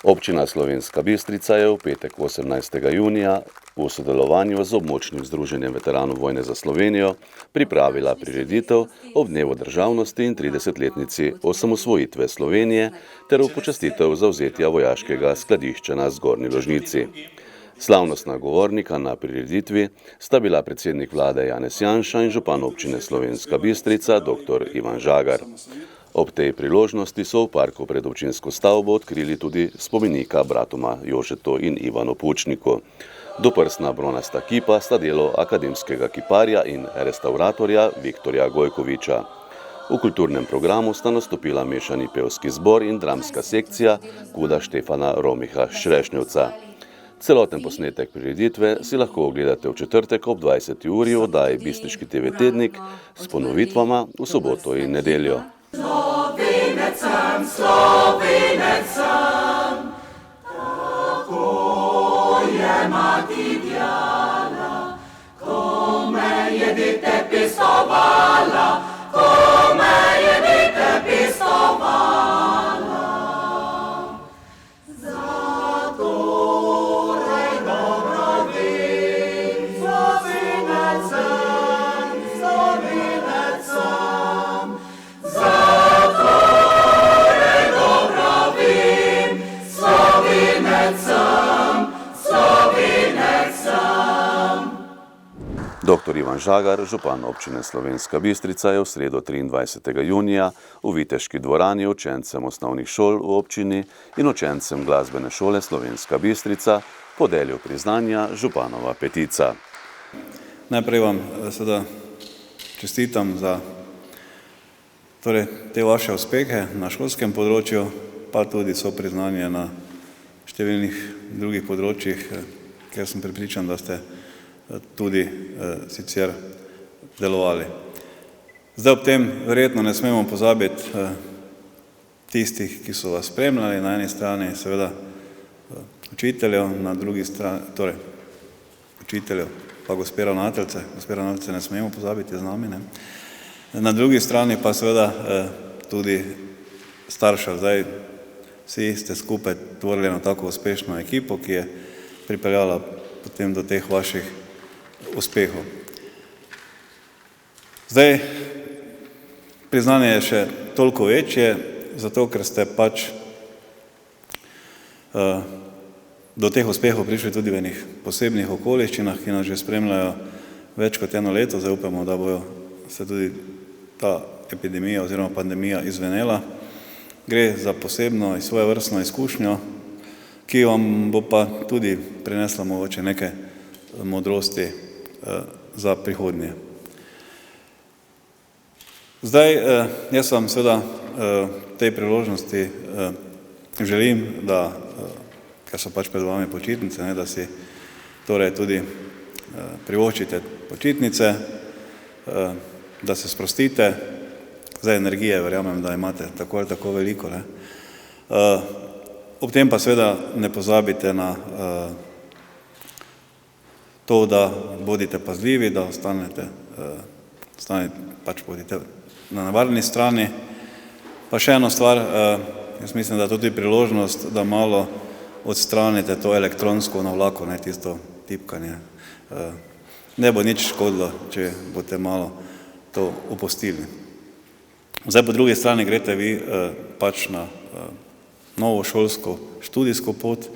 Občina Slovenska Bistrica je v petek 18. junija v sodelovanju z območnim združenjem veteranov vojne za Slovenijo pripravila prireditev ob dnevu državnosti in 30-letnici osamosvojitve Slovenije ter v počastitev zavzetja vojaškega skladišča na Zgornji Ložnici. Slavnostna govornika na prireditvi sta bila predsednik vlade Janez Janša in župan občine Slovenska Bistrica dr. Ivan Žagar. Ob tej priložnosti so v parku pred občinsko stavbo odkrili tudi spomenika bratoma Jožetu in Ivanu Pučniku. Doprsna bronasta kipa sta delo akademskega kiparja in restavratorja Viktorja Gojkoviča. V kulturnem programu sta nastopila mešani pevski zbor in dramska sekcija Kuda Štefana Romiha Šrešnjevca. Celoten posnetek prireditve si lahko ogledate v četrtek ob 20. uri v oddaji Bistriški TV tednik s ponovitvama v soboto in nedeljo. Slovenec sem, tako je mati djala, ko me je dete pestovala, ko me je dete pestovala. Zatorej dobro vem, Slovenec sem, Slovenec sem. Dr. Ivan Žagar, župan občine Slovenska Bistrica, je v sredo 23. junija v Viteški dvorani učencem osnovnih šol v občini in učencem glasbene šole Slovenska Bistrica podelil priznanja županova petica. Najprej vam seveda čestitam za te vaše uspehe na šolskem področju, pa tudi so priznanje na številnih drugih področjih, ker sem prepričan, da ste tudi sicer delovali. Zdaj ob tem verjetno ne smemo pozabiti tistih, ki so vas spremljali, na eni strani seveda učiteljev, na drugi strani, učiteljev pa gospe ravnateljice ne smemo pozabiti z nami, ne? Na drugi strani pa seveda tudi staršev. Zdaj vsi ste skupaj tvorili eno tako uspešno ekipo, ki je pripeljala potem do teh vaših uspehov. Zdaj, priznanje je še toliko večje, zato ker ste pač do teh uspehov prišli tudi v enih posebnih okoliščinah, ki nas že spremljajo več kot eno leto. Zdaj upamo, da bo se tudi ta epidemija oziroma pandemija izvenela. Gre za posebno in svojevrstno izkušnjo, ki vam bo pa tudi prinesla mogoče neke modrosti za prihodnje. Zdaj, jaz vam seveda tej priložnosti želim, da, ker so pač pred vami počitnice, da si torej tudi privoščite počitnice, da se sprostite. Zdaj energije, verjamem, da imate tako ali tako veliko, ne. Ob tem pa seveda ne pozabite na to, da bodite pazljivi, da bodite na varni strani. Pa še eno stvar, jaz mislim, da je tudi priložnost, da malo odstranite to elektronsko navlako, ne, tisto tipkanje. Ne bo nič škodilo, če boste malo to opustili. Zdaj po drugi strani greste vi pač na novo šolsko študijsko pot,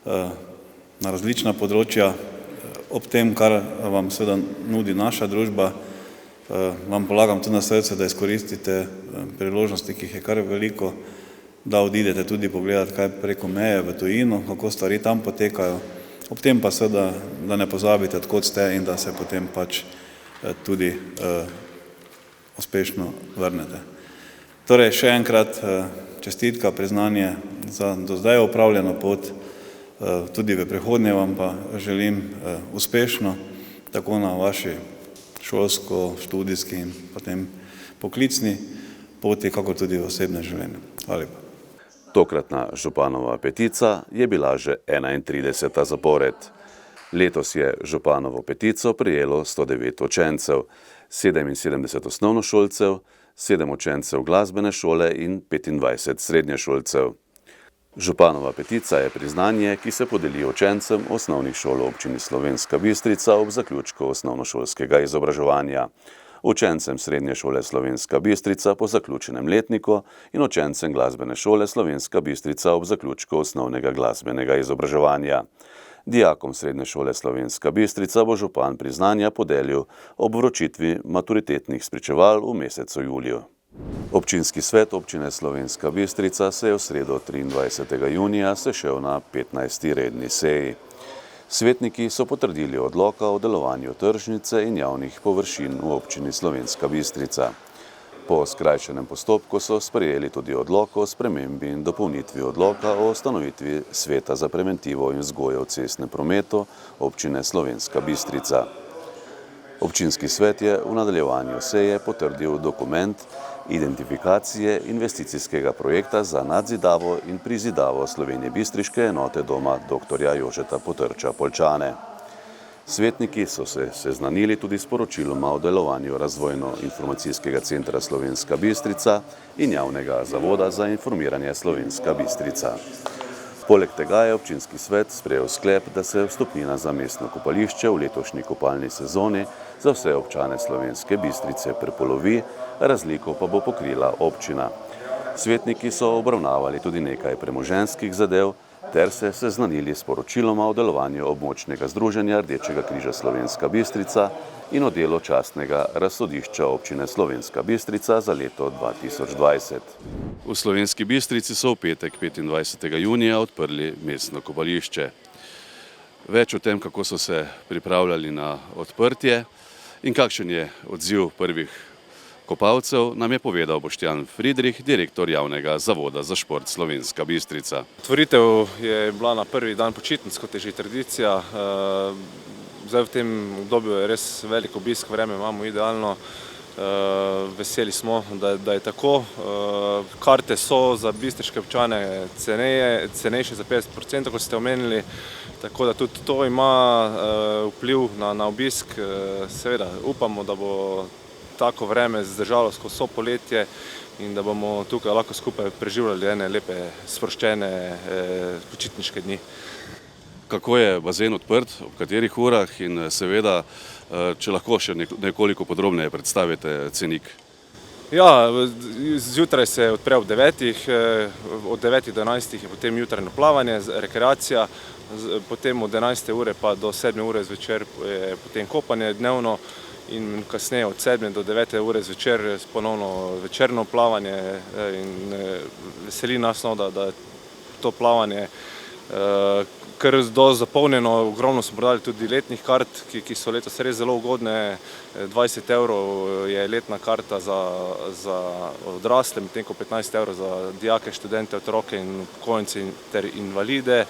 na različna področja. Ob tem, kar vam seveda nudi naša družba, vam polagam tudi na srce, da izkoristite priložnosti, ki jih je kar veliko, da odidete tudi pogledati kaj preko meje v tujino, kako stvari tam potekajo. Ob tem pa seveda, da ne pozabite, od kod ste in da se potem pač tudi uspešno vrnete. Torej, še enkrat čestitka, priznanje za do zdaj opravljeno pot, tudi v prihodnje vam pa želim uspešno, tako na vaši šolsko, študijski in potem poklicni poti, kako tudi v osebnem življenju. Hvala lepa. Tokratna županova petica je bila že 31. zapored. Letos je županovo petico prejelo 109 učencev, 77 osnovnošolcev, 7 učencev glasbene šole in 25 srednješolcev. Županova petica je priznanje, ki se podeli učencem osnovnih šol v občini Slovenska Bistrica ob zaključku osnovnošolskega izobraževanja, učencem srednje šole Slovenska Bistrica po zaključenem letniku in učencem glasbene šole Slovenska Bistrica ob zaključku osnovnega glasbenega izobraževanja. Dijakom srednje šole Slovenska Bistrica bo župan priznanja podelil ob vročitvi maturitetnih spričeval v mesecu juliju. Občinski svet občine Slovenska Bistrica se je v sredo 23. junija sešel na 15. redni seji. Svetniki so potrdili odloka o delovanju tržnice in javnih površin v občini Slovenska Bistrica. Po skrajšanem postopku so sprejeli tudi odlok o spremembi in dopolnitvi odloka o ustanovitvi Sveta za preventivo in vzgojo v cestnem prometu občine Slovenska Bistrica. Občinski svet je v nadaljevanju seje potrdil dokument identifikacije investicijskega projekta za nadzidavo in prizidavo Slovenije Bistriške enote doma dr. Jožeta Potrča Poljčane. Svetniki so se seznanili tudi s poročiloma o delovanju Razvojno-informacijskega centra Slovenska Bistrica in javnega zavoda za informiranje Slovenska Bistrica. Poleg tega je občinski svet sprejel sklep, da se vstopnina za mestno kopališče v letošnji kopalni sezoni za vse občane Slovenske Bistrice prepolovi, razliko pa bo pokrila občina. Svetniki so obravnavali tudi nekaj premoženjskih zadev ter se seznanili s poročiloma o delovanju območnega združenja Rdečega križa Slovenska Bistrica in o delu častnega razsodišča občine Slovenska Bistrica za leto 2020. V Slovenski Bistrici so v petek 25. junija odprli mestno kopališče. Več o tem, kako so se pripravljali na odprtje in kakšen je odziv prvih kopalcev, nam je povedal Boštjan Friedrich, direktor javnega zavoda za šport Slovenska Bistrica. Otvoritev je bila na prvi dan počitnic, kot je že tradicija. Zdaj v tem obdobju je res velik obisk, vreme imamo idealno. Veseli smo, da je tako. Karte so za bistriške občane cenejše za 50%, kot ste omenili, tako da tudi to ima vpliv na obisk. Seveda upamo, da bo tako vreme zdržalo skozi vso poletje in da bomo tukaj lahko skupaj preživljali ene lepe, sproščene počitniške dni. Kako je bazen odprt, ob katerih urah in seveda, če lahko še nekoliko podrobneje predstavite cenik? Ja, zjutraj se odpre ob 9, od 9 do 11 je potem jutrajno plavanje, rekreacija, potem od 11 ure pa do 7 ure zvečer je potem kopanje dnevno in kasneje od 7 do 9 ure zvečer ponovno večerno plavanje in veseli nas, da to plavanje kar dosti zapolnjeno, ogromno smo prodali tudi letnih kart, ki so letos res zelo ugodne. 20 € je letna karta za odrasle, medtem ko 15 € za dijake, študente, otroke in upokojence ter invalide.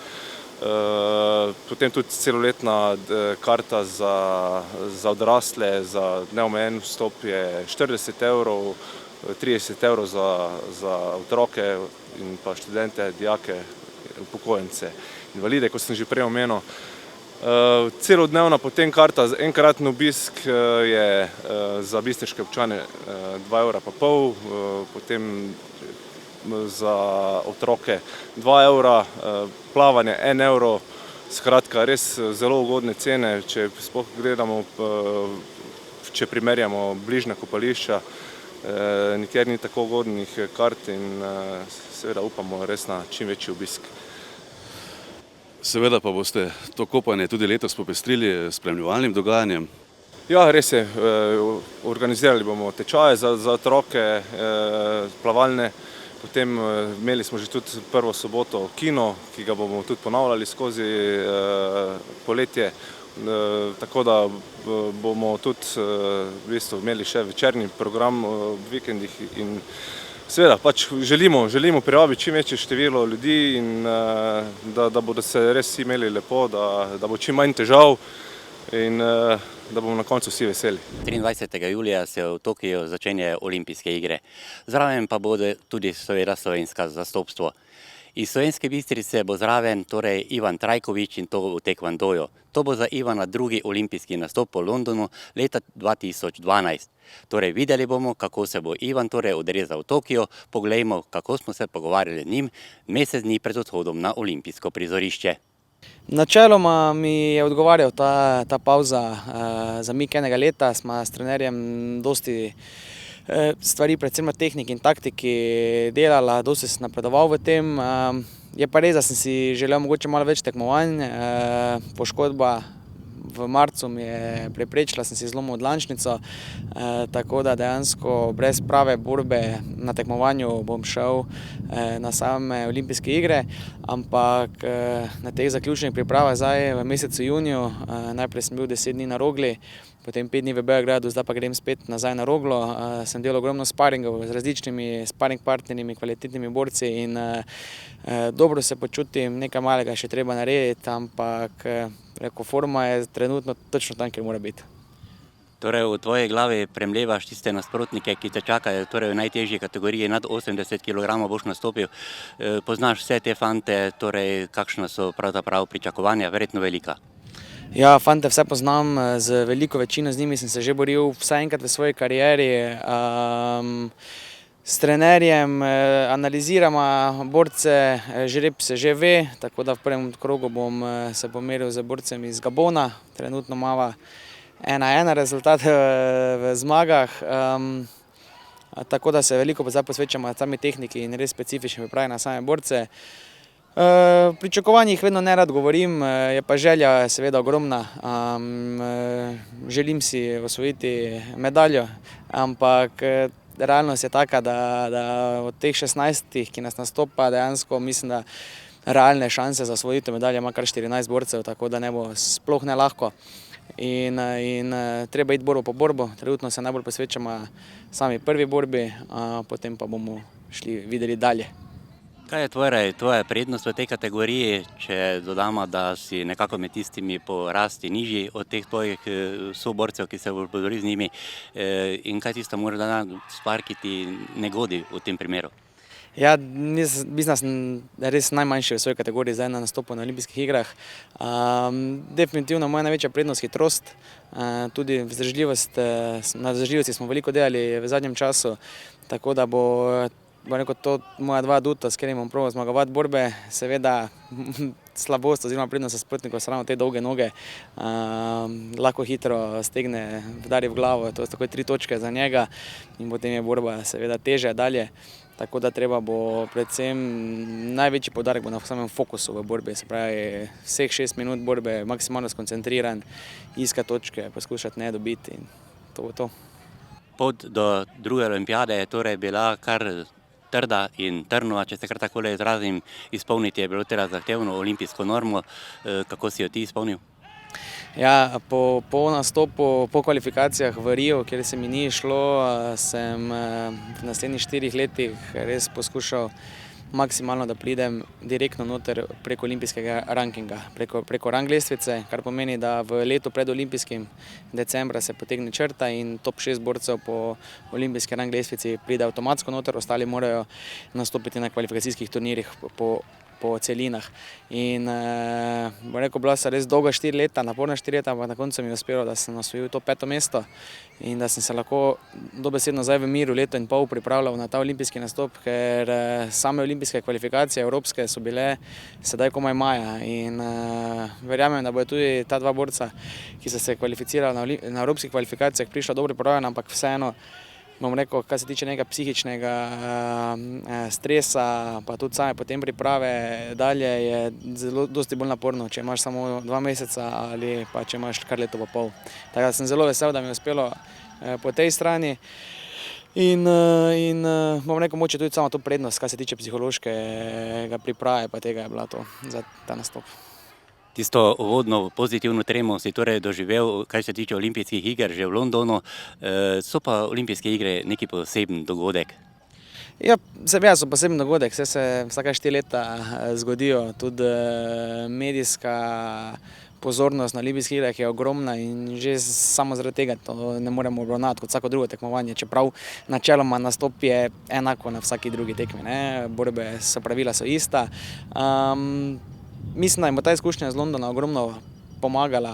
Potem tudi celoletna karta za odrasle, za neomejen vstop je 40 €, 30 € za otroke in pa študente, dijake, upokojence, invalide, kot sem že prej omenil. Celodnevna potem karta za enkratni obisk je za bistriške občane 2,5 €, potem za otroke 2 €, plavanje 1 €, skratka res zelo ugodne cene, če sploh gledamo, če primerjamo bližnja kopališča, nikjer ni tako ugodnih kart in seveda upamo res na čim večji obisk. Seveda pa boste to kopanje tudi letos popestrili s spremljevalnim dogajanjem. Ja, res je, organizirali bomo tečaje za otroke, plavalne, potem imeli smo že tudi prvo soboto kino, ki ga bomo tudi ponavljali skozi poletje, tako da bomo tudi v bistvu imeli še večerni program v vikendih in seveda pač želimo privabiti čim večje število ljudi in da bodo se res vsi imeli lepo, da bo čim manj težav in da bomo na koncu vsi veseli. 23. julija se v Tokiu začenjajo olimpijske igre. Zraven pa bodo tudi seveda slovenska zastopstvo. Iz Slovenske Bistrice bo zraven torej Ivan Trajkovič in to v tekvandoju. To bo za Ivana drugi olimpijski nastop po Londonu leta 2012. Torej videli bomo, kako se bo Ivan torej odrezal v Tokio, poglejmo, kako smo se pogovarjali z njim mesec dni pred odhodom na olimpijsko prizorišče. Načeloma mi je odgovarjal ta pauza, zamik enega leta, smo s trenerjem dosti stvari, predvsem na tehniki in taktiki delala, dosti sem napredoval v tem. Je pa res, da sem si želel mogoče malo več tekmovanj, poškodba v marcu mi je preprečila, sem si zlomil dlančnico, tako da dejansko brez prave borbe na tekmovanju bom šel na same olimpijske igre, ampak na teh zaključnih pripravah zdaj v mesecu juniju, najprej sem bil 10 dni na Rogli, potem 5 dni v Beogradu, zdaj pa grem spet nazaj na Roglo. Sem delal ogromno sparingov z različnimi sparing partnerimi, kvalitetnimi borci in dobro se počutim, nekaj malega še treba narediti, ampak forma je trenutno točno tam, kjer mora biti. Torej v tvoji glavi premlevaš tiste nasprotnike, ki te čakajo, torej v najtežji kategoriji nad 80 kg boš nastopil. Poznaš vse te fante, torej kakšna so pravzaprav pričakovanja, verjetno velika. Ja, fante vse poznam, z veliko večino z njimi sem se že boril vsaj enkrat v svoji karieri. S trenerjem analiziramo borce, žreb se že ve, tako da v prvem krogu bom se pomeril z borcem iz Gabona, trenutno imava 1-1 rezultat v zmagah, tako da se veliko zdaj posvečamo sami tehniki in res specifični pripravi na same borce. Pričakovanjih vedno nerad govorim, je pa želja seveda ogromna, želim si osvojiti medaljo, ampak realnost je taka, da od teh 16, ki nas nastopa, dejansko mislim, da realne šanse za osvojitev medalje ima kar 14 borcev, tako da ne bo sploh ne lahko. In treba iti borbo po borbo, trenutno se najbolj posvečamo sami prvi borbi, potem pa bomo videli dalje. Kaj je tvoja prednost v tej kategoriji, če dodamo, da si nekako med tistimi po rasti nižji od teh tvojih soborcev, ki se boš boril z njimi, in kaj tisto mora stvar, ki ti ne godi v tem primeru? Ja, mislim, da sem res najmanjši v svoji kategoriji zdaj na nastopu na olimpijskih igrah. Definitivno moja največja prednost hitrost, tudi vzdržljivost, na vzdržljivosti smo veliko delali v zadnjem času, tako da bo to moja dva aduta, s katerim bom probal zmagovati borbe. Seveda slabost oziroma prednost nasprotnikov so ravno te dolge noge, lahko hitro stegne, udari v glavo, to so takoj 3 točke za njega in potem je borba seveda težja dalje. Tako da treba bo predvsem največji poudarek bo na samem fokusu v borbi, se pravi vseh 6 minut borbe maksimalno skoncentriran, iskati točke, poskušati ne dobiti in to bo to. Pot do druge olimpijade je torej bila kar trda in trnova, če se kar takole izrazim, izpolniti je bilo teda zahtevno olimpijsko normo. Kako si jo ti izpolnil? Ja, po nastopu, po kvalifikacijah v Rio, kjer se mi ni šlo, sem v naslednjih 4 letih res poskušal maksimalno, da pridem direktno noter preko olimpijskega rankinga, preko rang lestvice, kar pomeni, da v letu pred olimpijskim decembra se potegne črta in top 6 borcev po olimpijski rang lestvici pride avtomatsko noter, ostali morajo nastopiti na kvalifikacijskih turnirjih po celinah. In bom rekel, bila so res dolga 4 leta, naporna 4 leta, ampak na koncu mi je uspelo, da sem osvojil to 5. mesto in da sem se lahko dobesedno zdaj v miru leto in pol pripravljal na ta olimpijski nastop, ker same olimpijske kvalifikacije evropske so bile sedaj komaj maja in verjamem, da bodo tudi ta dva borca, ki so se kvalificirali na evropskih kvalifikacijah, prišla dobro pripravljena, ampak vseeno bom rekel, kar se tiče nekega psihičnega stresa, pa tudi same potem priprave dalje, je zelo dosti bolj naporno, če imaš samo 2 meseca ali pa če imaš kar leto pa pol. Tako da sem zelo vesel, da mi je uspelo po tej strani in bom rekel, moče tudi samo to prednost, kar se tiče psihološkega priprave, pa tega je bila to za ta nastop. Tisto uvodno pozitivno tremo si torej doživel, kaj se tiče olimpijskih iger, že v Londonu. So pa olimpijske igre neki poseben dogodek? Ja, seveda so poseben dogodek, vse se vsaka 4 leta zgodijo, tudi medijska pozornost na olimpijskih igrah je ogromna in že samo zaradi tega to ne moremo obravnavati kot vsako drugo tekmovanje, čeprav načeloma nastop je enako na vsaki drugi tekmi, ne, borbe so, pravila so ista. Mislim, da jim bo ta izkušnja iz Londona ogromno pomagala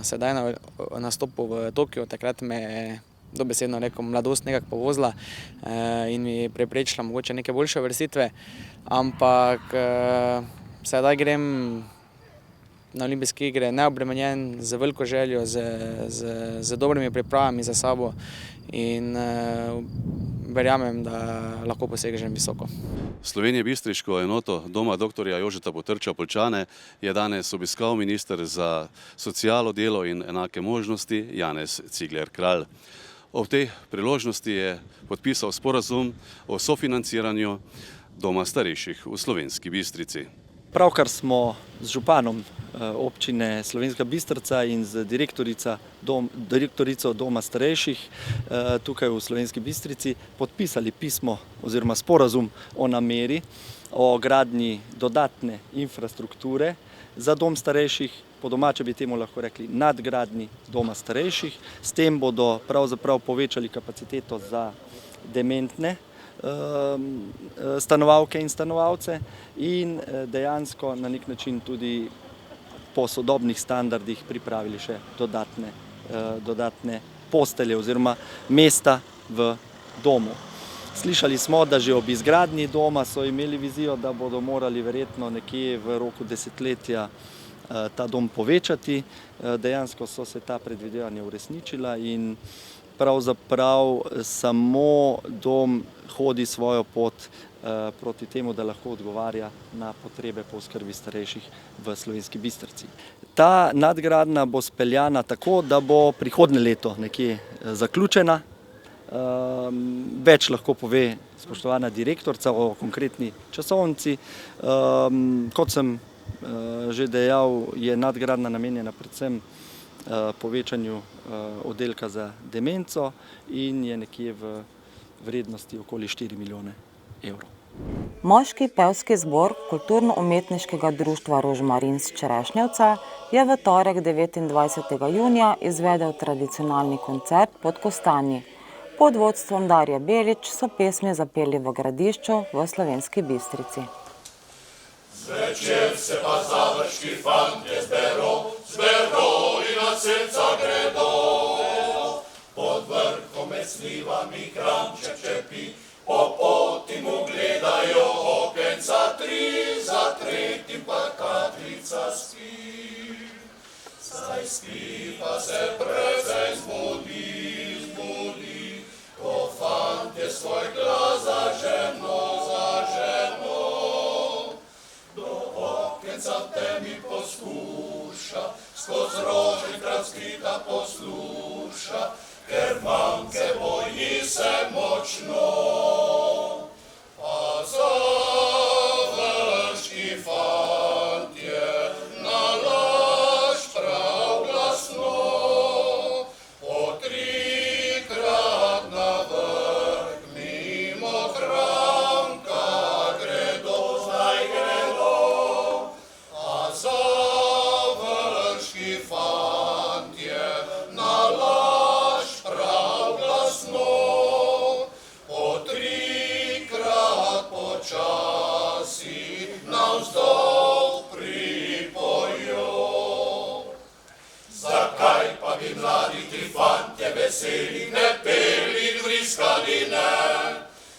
sedaj na nastopu v Tokiu, takrat me je dobesedno rekel mladost nekako povozila in mi preprečila mogoče neke boljše uvrstitve, ampak sedaj grem na olimpijske igre neobremenjen, z veliko željo, z dobrimi pripravami za sabo in verjamem, da lahko posežem visoko. Slovenjebistriško enoto Doma dr. Jožeta Potrča Poljčane je danes obiskal minister za socialo, delo in enake možnosti Janez Cigler Kralj. Ob tej priložnosti je podpisal sporazum o sofinanciranju Doma starejših v Slovenski Bistrici. Pravkar smo z županom občine Slovenska Bistrica in z direktorico Doma starejših tukaj v Slovenski Bistrici podpisali pismo oziroma sporazum o nameri o gradnji dodatne infrastrukture za Dom starejših, po domače bi temu lahko rekli nadgradnji Doma starejših. S tem bodo pravzaprav povečali kapaciteto za dementne stanovalke in stanovalce in dejansko na nek način tudi po sodobnih standardih pripravili še dodatne postelje oziroma mesta v domu. Slišali smo, da že ob izgradnji doma so imeli vizijo, da bodo morali verjetno nekje v roku desetletja ta dom povečati. Dejansko so se ta predvidevanja uresničila in pravzaprav samo dom hodi svojo pot proti temu, da lahko odgovarja na potrebe po oskrbi starejših v Slovenski Bistrici. Ta nadgradnja bo speljana tako, da bo prihodnje leto nekje zaključena. Več lahko pove spoštovana direktorica o konkretni časovnici. Kot sem že dejal, je nadgradnja namenjena predvsem povečanju oddelka za demenco in je nekje v vrednosti okoli 4 milijone evrov. Moški pevski zbor Kulturno-umetniškega društva Rožmarin s Čerešnjevca je v torek 29. junija izvedel tradicionalni koncert pod Kostanji. Pod vodstvom Darje Belič so pesmi zapeli v Gradišču v Slovenski Bistrici. Zvečer se pa završki fantje zbero in na srca gredo. Pod vrhom med slivami kramček čepi, po poti mu gledajo okenca tri, za tretjim pa Katrica spi. Saj spi pa se precej zbudi, ko fantje svoj glas za ženo. V temi poskuša, skoz roženkrat skrita posluša, ker mamke boji se močno. A završki fantje nalašč prav glasno, po trikrat na vrh mimo kramka gredo, zdaj gredo. Završki fantje nalašč prav glasno, po trikrat počasi navzdol pripojo. Zakaj pa bi mladi ti fantje veseli ne peli in vriskali ne?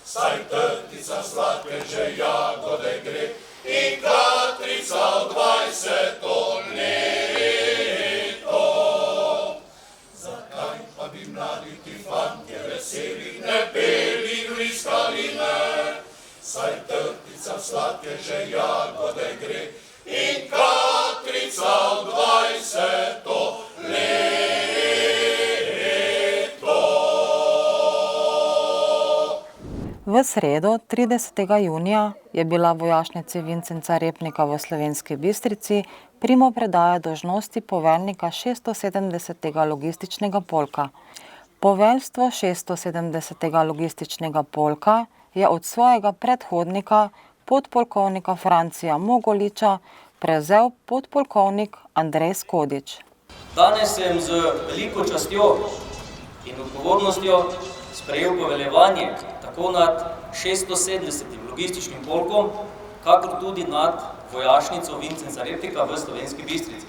Saj trtica sladke že jagode gre in Katrica v 20. leto. Zakaj pa bi mladi ti fantje veseli ne peli in vriskali ne? Saj trtica sladke že jagode gre in Katrica v 20. leto. V sredo, 30. junija, je bila vojašnici Vincenca Repnika v Slovenski Bistrici primopredaja dolžnosti poveljnika 670. logističnega polka. Poveljstvo 670. logističnega polka je od svojega predhodnika, podpolkovnika Francija Mogoliča, prevzel podpolkovnik Andrej Skodič. Danes sem z veliko častjo in odgovornostjo sprejel poveljevanje tako nad 670. logističnim polkom, kakor tudi nad vojašnico Vincenza Repnika v Slovenski Bistrici.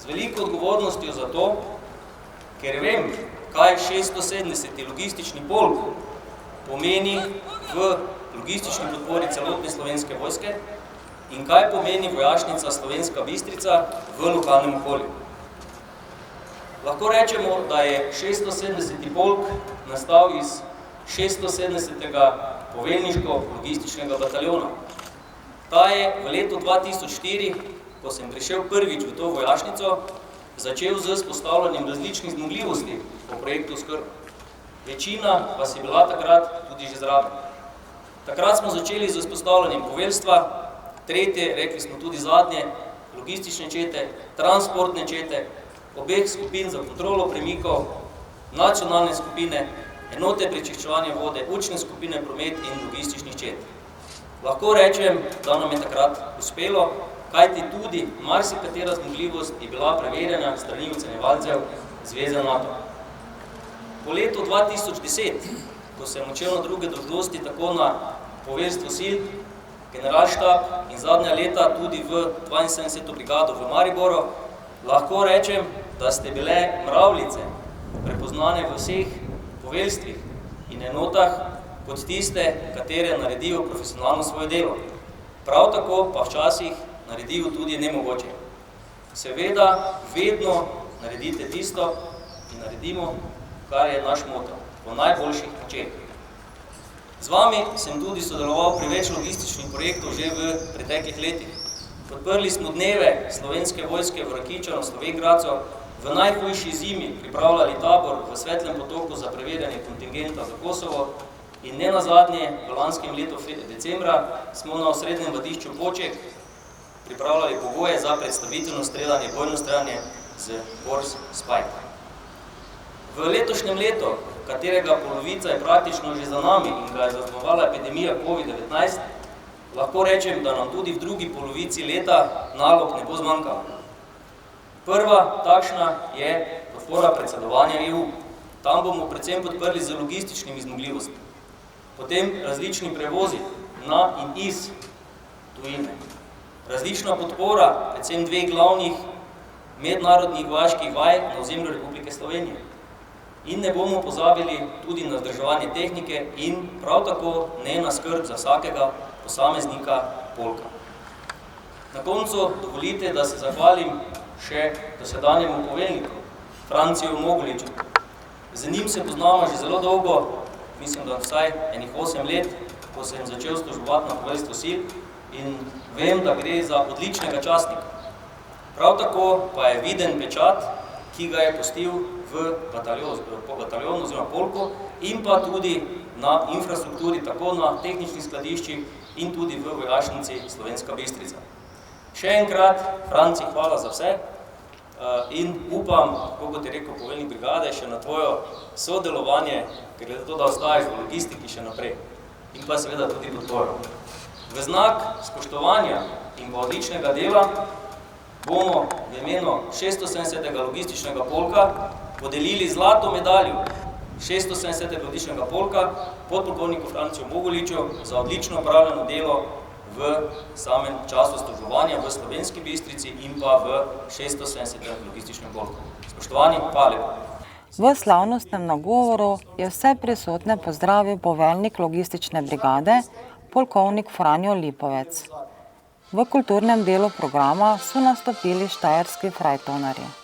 Z veliko odgovornostjo zato, ker vem, kaj 670. logistični polk pomeni v logistični podpori celotne slovenske vojske in kaj pomeni vojašnica Slovenska Bistrica v lokalnem okolju. Lahko rečemo, da je 670. polk nastal iz 670. poveljniško-logističnega bataljona. Ta je v letu 2004, ko sem prišel prvič v to vojašnico, začel z vzpostavljanjem različnih zmogljivosti po projektu Skrb. Večina vas je bila takrat tudi že zraven. Takrat smo začeli z vzpostavljanjem poveljstva, tretje, rekli smo tudi zadnje, logistične čete, transportne čete, obeh skupin za kontrolo premikov, nacionalne skupine, enote prečiščevanja vode, učne skupine promet in logističnih čet. Lahko rečem, da nam je takrat uspelo, kajti tudi marsikatera zmogljivost je bila preverjena strani ocenjevalcev Zveze NATO. Po letu 2010, ko sem odšel na druge dolžnosti, tako na poveljstvo sil, generalštab in zadnja leta tudi v 72. brigado v Mariboru, lahko rečem, da ste bile mravljice prepoznane v vseh poveljstvih in enotah kot tiste, katere naredijo profesionalno svoje delo. Prav tako pa včasih naredijo tudi nemogoče. Seveda, vedno naredite tisto in naredimo, kar je naš moto, po najboljših močeh. Z vami sem tudi sodeloval pri več logističnih projektov že v preteklih letih. Podprli smo dneve Slovenske vojske v Rakičanu, Slovenj Gradcu, v najhujši zimi pripravljali tabor v Svetlem potoku za preverjanje kontingenta za Kosovo in nenazadnje v lanskem letu decembra smo na osrednjem vadišču Poček pripravljali pogoje za predstaviteljno streljanje, bojno streljanje z Bors Spike. V letošnjem letu, katerega polovica je praktično že za nami in ga je zaznamovala epidemija COVID-19, lahko rečem, da nam tudi v drugi polovici leta nalog ne bo zmanjkalo. Prva takšna je podpora predsedovanja EU. Tam bomo predvsem podprli z logističnimi zmogljivostmi. Potem različni prevozi na in iz tujine. Različna podpora, predvsem dveh glavnih mednarodnih vojaških vaj na ozemlju Republike Slovenije. In ne bomo pozabili tudi na vzdrževanje tehnike in prav tako ne na skrb za vsakega posameznika polka. Na koncu dovolite, da se zahvalim še dosedanjemu poveljniku, Franciju Moguliču. Z njim se poznamo že zelo dolgo, mislim, da vsaj enih 8 let, ko sem začel službovati na poveljstvu sil in vem, da gre za odličnega častnika. Prav tako pa je viden pečat, ki ga je pustil po bataljonu oziroma polku in pa tudi na infrastrukturi, tako na tehničnih skladiščih in tudi v vojašnici Slovenska Bistrica. Še enkrat, Franci, hvala za vse in upam, kako kot je rekel poveljnik brigade, še na tvojo sodelovanje, ker glede to, da ostaješ v logistiki še naprej in pa seveda tudi podporo. V znak spoštovanja in pa odličnega dela bomo v imenu 670. logističnega polka podelili zlato medaljo 670. logističnega polka podpolkovniku Franciju Moguliču za odlično opravljeno delo v samem času službovanja v Slovenski Bistrici in pa v 670. logističnem polku. Spoštovani, hvala lepa. V slavnostnem nagovoru je vse prisotne pozdravil poveljnik logistične brigade, polkovnik Franjo Lipovec. V kulturnem delu programa so nastopili štajerski frajtonarji.